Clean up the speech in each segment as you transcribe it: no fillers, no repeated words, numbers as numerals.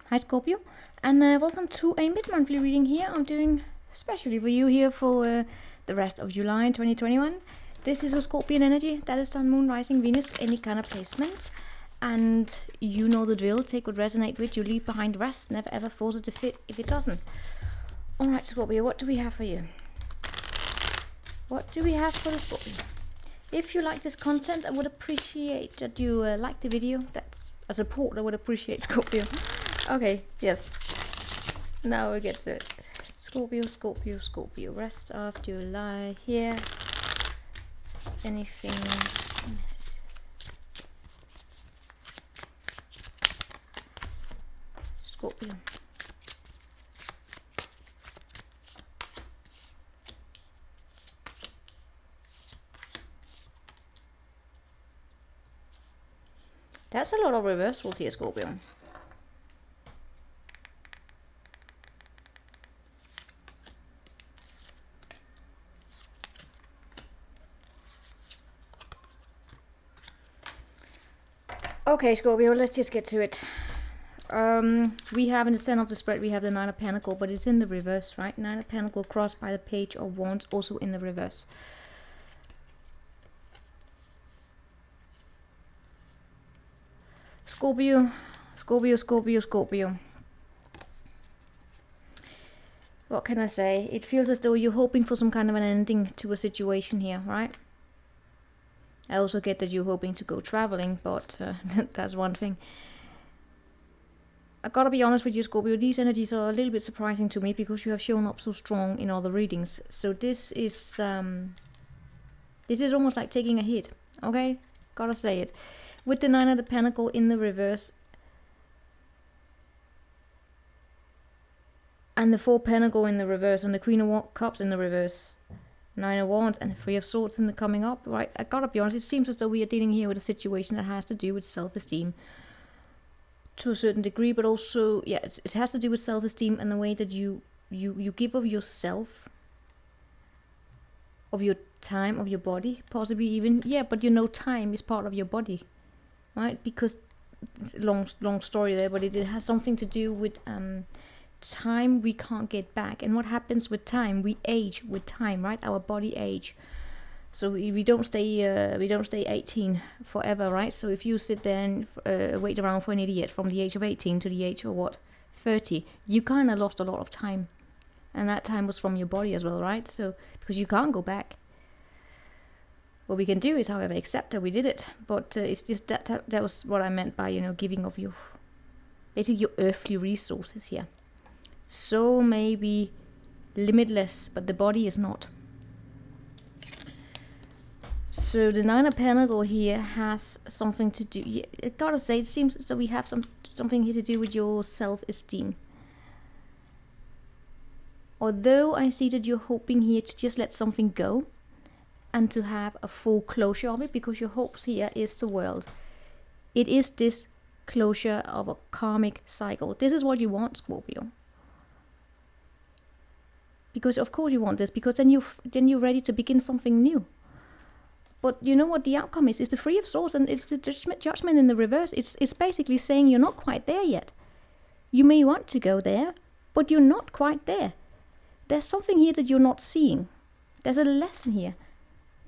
Hi Scorpio, and welcome to a mid-monthly reading here. I'm doing especially for you here for the rest of July 2021. This is a Scorpion energy, that is Sun, Moon, Rising, Venus, any kind of placement. And you know the drill, take what resonate with you, leave behind the rest, never ever force it to fit if it doesn't. Alright Scorpio, what do we have for you? What do we have for the Scorpio? If you like this content, I would appreciate that you like the video. That's a support I would appreciate, Scorpio. Okay, yes. Now we get to it. Scorpio, Scorpio, Scorpio. Rest of July here. Anything? Scorpio. That's a lot of reversals here, Scorpio. Okay, Scorpio, let's just get to it. We have in the center of the spread, we have the Nine of Pentacles, but it's in the reverse, right? Nine of Pentacles crossed by the Page of Wands, also in the reverse. Scorpio, Scorpio, Scorpio, Scorpio. What can I say? It feels as though you're hoping for some kind of an ending to a situation here, right? I also get that you're hoping to go traveling, but that's one thing. I gotta be honest with you, Scorpio, these energies are a little bit surprising to me because you have shown up so strong in other readings. So this is almost like taking a hit, okay? Gotta say it. With the Nine of the Pentacle in the reverse and the Four Pentacle in the reverse and the Queen of Cups in the reverse, Nine of Wands and the Three of Swords in the coming up, right? I gotta be honest, it seems as though we are dealing here with a situation that has to do with self-esteem to a certain degree, but also, yeah, it has to do with self-esteem and the way that you give of yourself, of your time, of your body, possibly even, yeah, but you know time is part of your body, right? Because it's a long story there, but it has something to do with time we can't get back. And what happens with time? We age with time, right? Our body age. So we don't stay 18 forever, right? So if you sit there and wait around for an idiot from the age of 18 to the age of what, 30, you kind of lost a lot of time, and that time was from your body as well, right? So because you can't go back. What we can do is, however, accept that we did it, but it's just that was what I meant by, you know, giving of your basically your earthly resources here. So maybe limitless, but the body is not. So the Nine of Pentacles here has something to do. Yeah, I gotta say, it seems as though we have something here to do with your self-esteem. Although I see that you're hoping here to just let something go and to have a full closure of it, because your hopes here is the world. It is this closure of a karmic cycle. This is what you want, Scorpio. Because of course you want this, because then you're ready to begin something new. But you know what the outcome is? It's the Three of Swords and it's the judgment in the reverse. It's basically saying you're not quite there yet. You may want to go there, but you're not quite there. There's something here that you're not seeing. There's a lesson here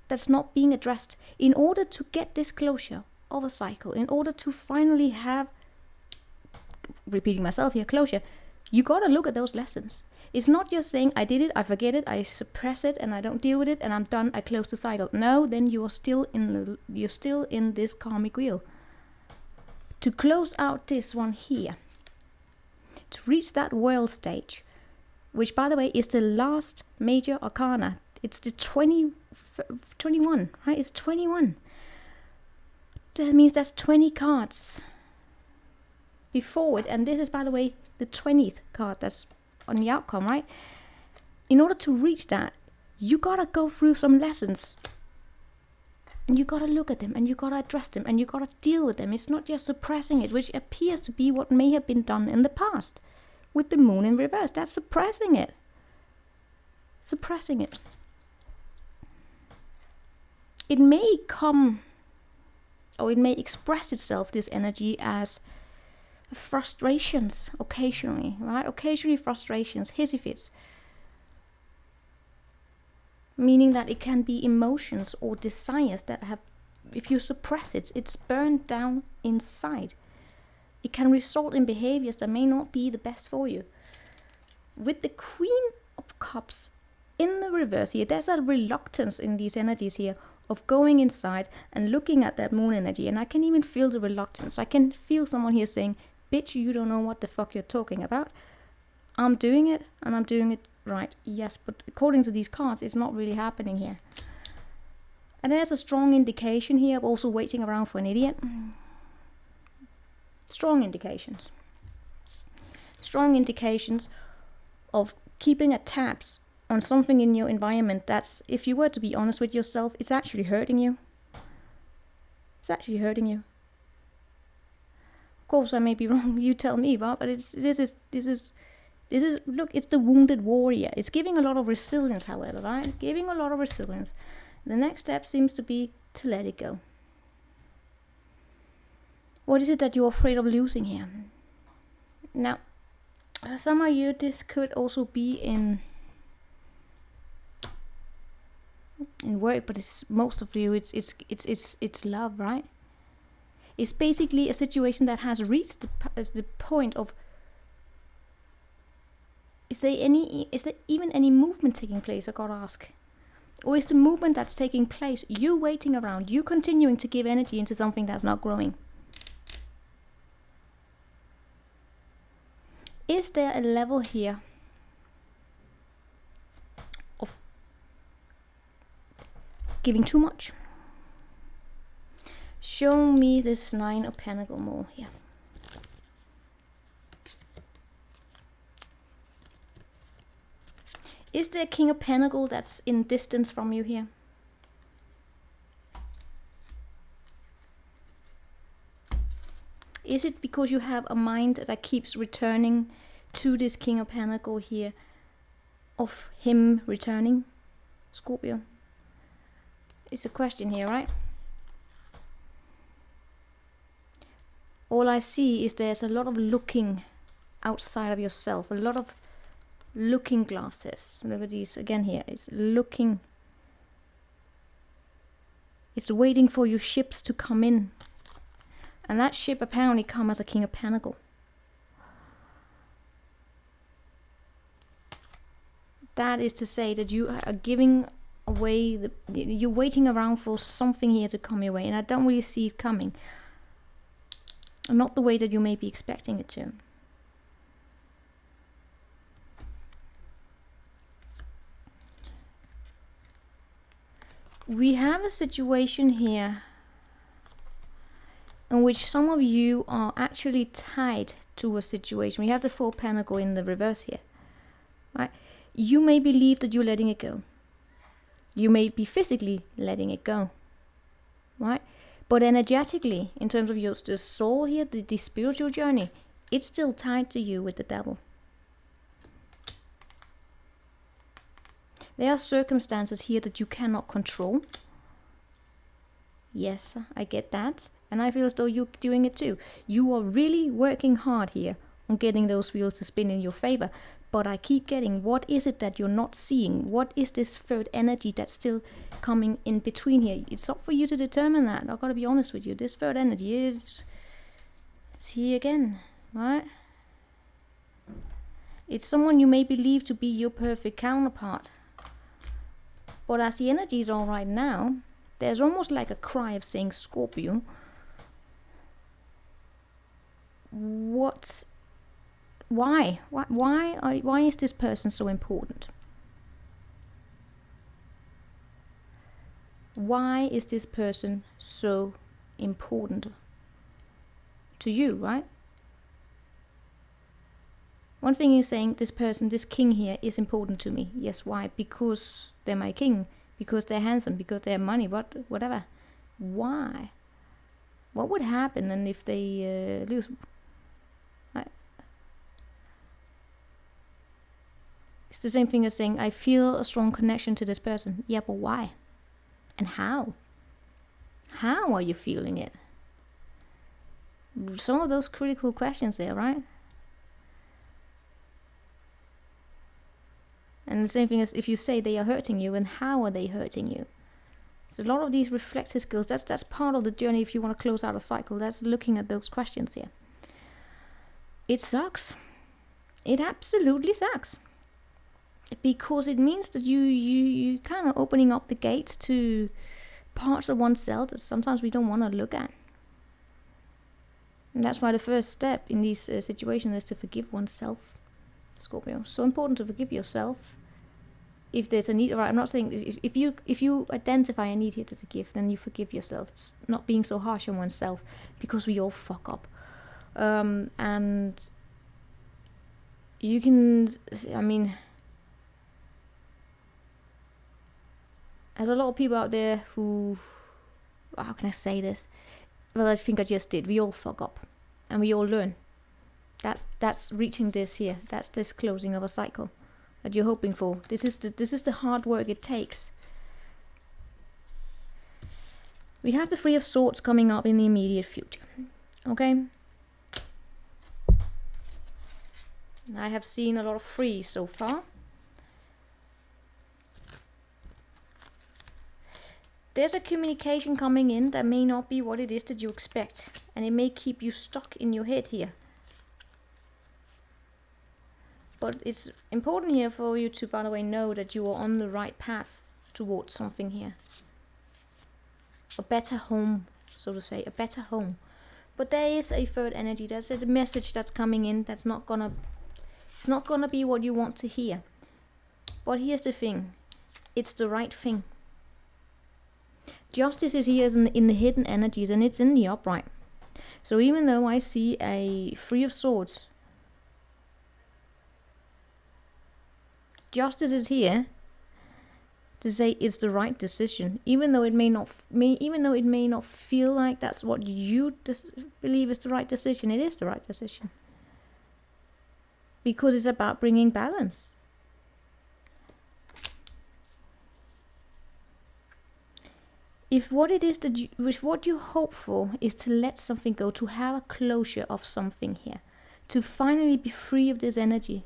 that's not being addressed. In order to get this closure of a cycle, in order to finally have, repeating myself here, closure, you gotta look at those lessons. It's not just saying, I did it, I forget it, I suppress it, and I don't deal with it, and I'm done, I close the cycle. No, then you're still in this karmic wheel. To close out this one here, to reach that world stage, which by the way is the last major arcana. It's the 21, right? It's 21. That means that's 20 cards before it, and this is, by the way, the 20th card that's on the outcome, right? In order to reach that, you gotta go through some lessons, and you gotta look at them, and you gotta address them, and you gotta deal with them. It's not just suppressing it, which appears to be what may have been done in the past with the moon in reverse. That's suppressing it. It may come, or it may express itself, this energy, as frustrations occasionally, right? Occasionally frustrations, hissy fits. Meaning that it can be emotions or desires that have, if you suppress it, it's burned down inside. It can result in behaviors that may not be the best for you. With the Queen of Cups in the reverse here, there's a reluctance in these energies here of going inside and looking at that moon energy. And I can even feel the reluctance. I can feel someone here saying, bitch, you don't know what the fuck you're talking about. I'm doing it, and I'm doing it right. Yes, but according to these cards, it's not really happening here. And there's a strong indication here of also waiting around for an idiot. Strong indications. Strong indications of keeping a tabs on something in your environment that's, if you were to be honest with yourself, it's actually hurting you. It's actually hurting you. Of course, I may be wrong. You tell me, but this is look. It's the wounded warrior. It's giving a lot of resilience, however, right? Giving a lot of resilience. The next step seems to be to let it go. What is it that you're afraid of losing here? Now, some of you, this could also be in work, but it's most of you. It's love, right? It's basically a situation that has reached the point of. Is there even any movement taking place? I gotta ask. Or is the movement that's taking place you waiting around, you continuing to give energy into something that's not growing? Is there a level here of giving too much? Show me this 9 of Pentacles more here. Is there a King of Pentacles that's in distance from you here? Is it because you have a mind that keeps returning to this King of Pentacles here, of him returning, Scorpio? It's a question here, right? All I see is there's a lot of looking outside of yourself, a lot of looking glasses. Look at these again here. It's looking. It's waiting for your ships to come in. And that ship apparently come as a King of Pentacles. That is to say that you are giving away, you're waiting around for something here to come your way. And I don't really see it coming. Not the way that you may be expecting it to. We have a situation here in which some of you are actually tied to a situation. We have the 4 of Pentacles in the reverse here, right? You may believe that you're letting it go. You may be physically letting it go, right? But energetically, in terms of your the soul here, the spiritual journey, it's still tied to you with the devil. There are circumstances here that you cannot control. Yes, I get that. And I feel as though you're doing it too. You are really working hard here on getting those wheels to spin in your favor. But I keep getting, what is it that you're not seeing? What is this third energy that's still coming in between here? It's up for you to determine that. I've got to be honest with you. This third energy is here again, right? It's someone you may believe to be your perfect counterpart. But as the energies are right now, there's almost like a cry of saying, Scorpio, why is this person so important? Why is this person so important to you, right? One thing is saying this person, this king here is important to me. Yes, why? Because they're my king, because they're handsome, because they have money, whatever. Why? What would happen and if they lose? It's the same thing as saying, I feel a strong connection to this person. Yeah, but why? And how? How are you feeling it? some of those critical questions there, right? And the same thing as if you say they are hurting you, and how are they hurting you? So a lot of these reflective skills, that's part of the journey if you want to close out a cycle. That's looking at those questions here. It sucks. It absolutely sucks. Because it means that you kind of opening up the gates to parts of oneself that sometimes we don't want to look at. And that's why the first step in these situations is to forgive oneself, Scorpio. So important to forgive yourself. If there's a need, right? I'm not saying if you identify a need here to forgive, then you forgive yourself. It's not being so harsh on oneself, because we all fuck up, and you can. I mean, there's a lot of people out there who, how can I say this? Well, I think I just did. We all fuck up, and we all learn. That's reaching this here. That's this closing of a cycle that you're hoping for. This is the hard work it takes. We have the Three of Swords coming up in the immediate future. Okay? I have seen a lot of threes so far. There's a communication coming in that may not be what it is that you expect, and it may keep you stuck in your head here. But it's important here for you to, by the way, know that you are on the right path towards something here. A better home, so to say, a better home. But there is a third energy. There's a message that's coming in that's not gonna, it's not gonna be what you want to hear. But here's the thing, it's the right thing. Justice is here in the hidden energies, and it's in the upright. So even though I see a Three of Swords, justice is here to say it's the right decision, even though it may not feel like that's what you believe is the right decision. It is the right decision, because it's about bringing balance. If what it is that what you hope for is to let something go, to have a closure of something here, to finally be free of this energy,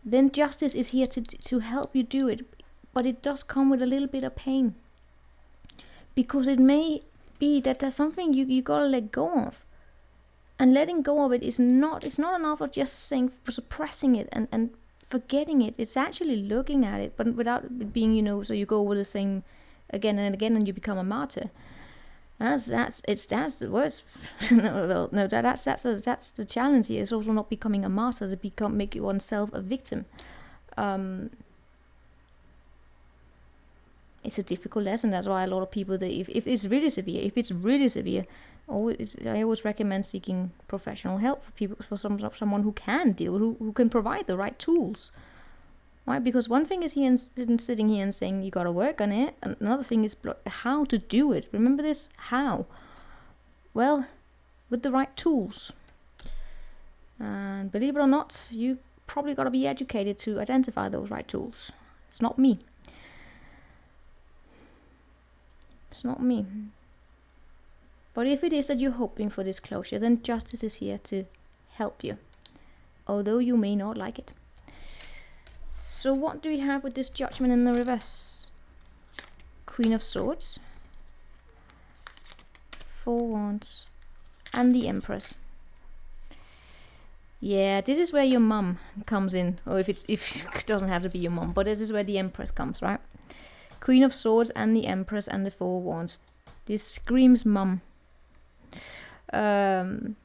then justice is here to help you do it. But it does come with a little bit of pain, because it may be that there's something you gotta let go of, and letting go of it it's not enough of just saying, suppressing it and forgetting it. It's actually looking at it, but without it being, so you go over the same again and again, and you become a martyr. That's the worst. That's the challenge here. It's also not becoming a martyr, to make oneself a victim. It's a difficult lesson. That's why a lot of people, if it's really severe, I always recommend seeking professional help for someone who can deal, who can provide the right tools. Right? Because one thing is sitting here and saying you got to work on it, and another thing is how to do it. Remember this? How? Well, with the right tools. And believe it or not, you probably got to be educated to identify those right tools. It's not me. It's not me. But if it is that you're hoping for this closure, then justice is here to help you, although you may not like it. So what do we have with this Judgment in the reverse? Queen of Swords, Four Wands, and the Empress. Yeah, this is where your mum comes in, or if it doesn't have to be your mum, but this is where the Empress comes, right? Queen of Swords and the Empress and the Four Wands. This screams mum. It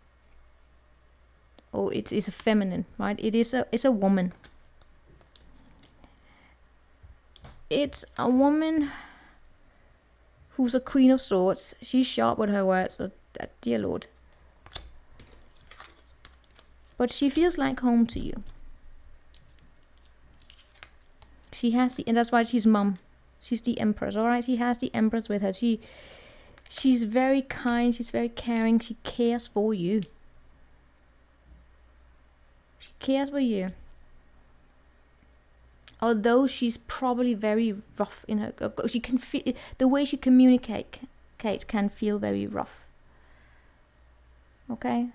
is a feminine, right? It's a woman. It's a woman who's a Queen of Swords. She's sharp with her words, dear Lord. But she feels like home to you. She has and that's why she's mum. She's the Empress, alright? She has the Empress with her. She's very kind, she's very caring, she cares for you. She cares for you. Although she's probably very rough in her, she can feel, the way she communicates can feel very rough. Okay?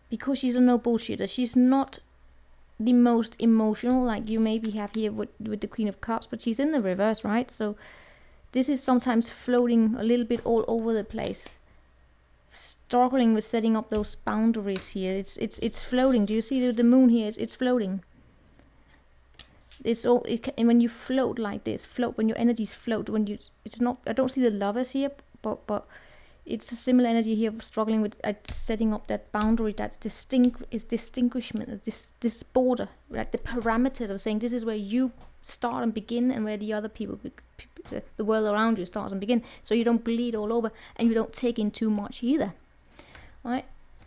Because she's a no bullshitter. She's not the most emotional like you maybe have here with the Queen of Cups, but she's in the reverse, right? So this is sometimes floating a little bit all over the place, struggling with setting up those boundaries here. It's floating. Do you see the moon here? It's floating. It's all and when you float like this, when your energies float, it's not. I don't see the Lovers here, but it's a similar energy here of struggling with setting up that boundary, that distinguishment, this border, like the parameters of saying this is where you start and begin, and where the other people, the world around you, starts and begin. So you don't bleed all over, and you don't take in too much either. Right?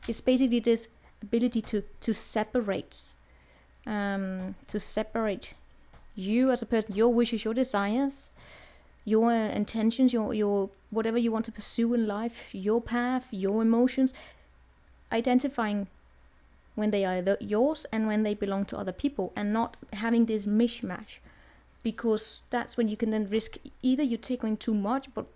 It's basically this ability to separate, you as a person, your wishes, your desires, your intentions, your whatever you want to pursue in life, your path, your emotions, identifying when they are yours and when they belong to other people, and not having this mishmash, because that's when you can then risk either you taking too much, but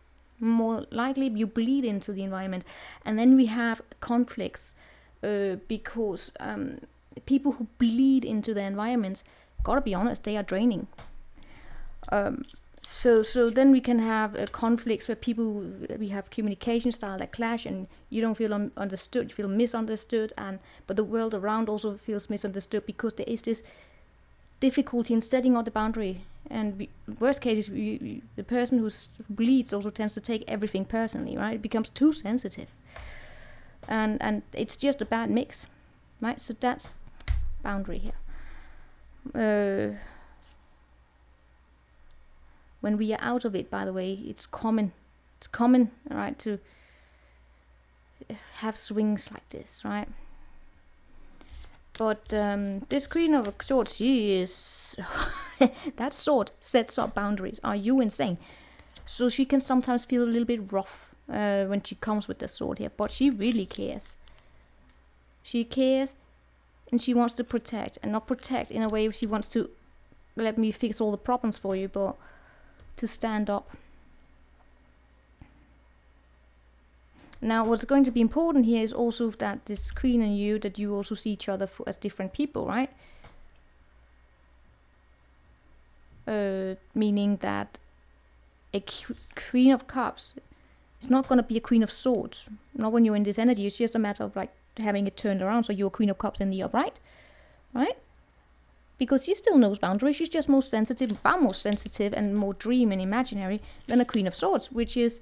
more likely you bleed into the environment. And then we have conflicts because people who bleed into the environments, gotta be honest, they are draining. So then we can have conflicts where we have communication style that clash, and you don't feel understood, you feel misunderstood, but the world around also feels misunderstood, because there is this difficulty in setting out the boundary. And worst case is the person who bleeds also tends to take everything personally, right? It becomes too sensitive, and it's just a bad mix, right? So that's boundary here. When we are out of it, by the way, it's common, right, to have swings like this, right? But this Queen of Swords, she is that sword sets up boundaries. Are you insane? So she can sometimes feel a little bit rough when she comes with the sword here, but she really cares. She cares, and she wants to protect, and not protect in a way she wants to let me fix all the problems for you, but to stand up. Now, what's going to be important here is also that this Queen and you, that you also see each other as different people, right? Meaning that a Queen of Cups is not going to be a Queen of Swords. Not when you're in this energy. It's just a matter of like having it turned around, so you're a Queen of Cups in the upright, right? Because she still knows boundaries. She's just more sensitive, far more sensitive, and more dream and imaginary than a Queen of Swords, which is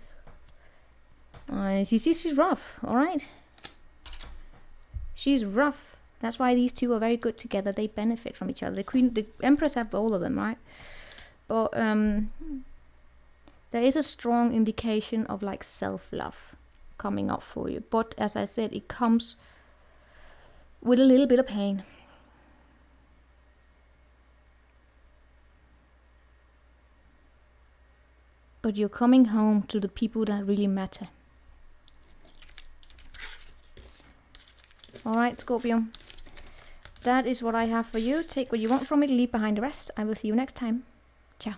she's rough, all right? She's rough. That's why these two are very good together. They benefit from each other. The Empress have all of them, right? But there is a strong indication of like self-love coming up for you. But as I said, it comes with a little bit of pain. But you're coming home to the people that really matter. Alright, Scorpio. That is what I have for you. Take what you want from it, leave behind the rest. I will see you next time. Ciao.